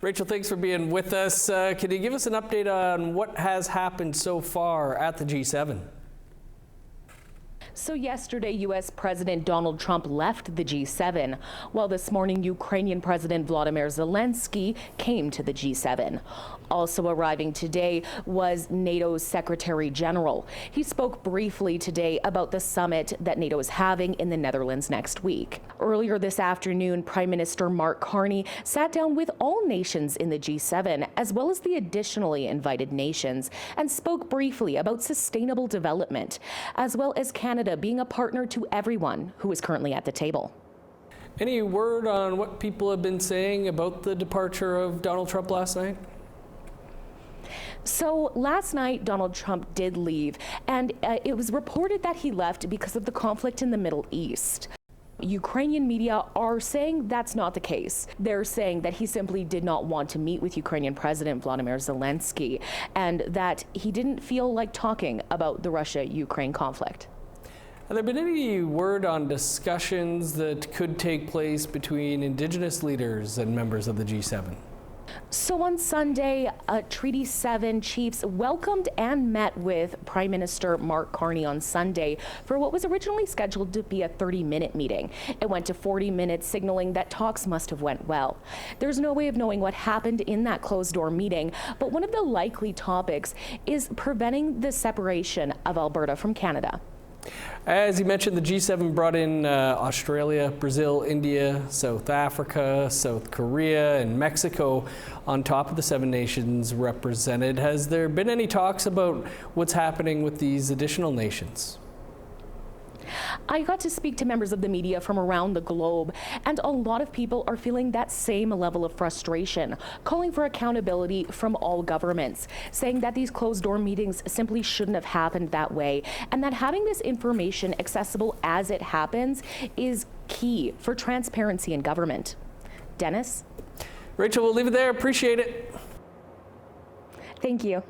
Rachel, thanks for being with us. Can you give us an update on what has happened so far at the G7? So yesterday, U.S. President Donald Trump left the G7, while this morning Ukrainian President Volodymyr Zelensky came to the G7. Also arriving today was NATO's Secretary General. He spoke briefly today about the summit that NATO is having in the Netherlands next week. Earlier this afternoon, Prime Minister Mark Carney sat down with all nations in the G7, as well as the additionally invited nations, and spoke briefly about sustainable development, as well as Canada being a partner to everyone who is currently at the table. Any word on what people have been saying about the departure of Donald Trump last night? So last night, Donald Trump did leave, and it was reported that he left because of the conflict in the Middle East. Ukrainian media are saying that's not the case. They're saying that he simply did not want to meet with Ukrainian President Volodymyr Zelensky, and that he didn't feel like talking about the Russia-Ukraine conflict. Have there been any word on discussions that could take place between Indigenous leaders and members of the G7? So on Sunday, Treaty 7 chiefs welcomed and met with Prime Minister Mark Carney on Sunday for what was originally scheduled to be a 30-minute meeting. It went to 40 minutes, signaling that talks must have went well. There's no way of knowing what happened in that closed-door meeting, but one of the likely topics is preventing the separation of Alberta from Canada. As you mentioned, the G7 brought in Australia, Brazil, India, South Africa, South Korea, and Mexico on top of the 7 nations represented. Has there been any talks about what's happening with these additional nations? I got to speak to members of the media from around the globe, and a lot of people are feeling that same level of frustration, calling for accountability from all governments, saying that these closed-door meetings simply shouldn't have happened that way, and that having this information accessible as it happens is key for transparency in government. Dennis? Rachel, we'll leave it there. Appreciate it. Thank you.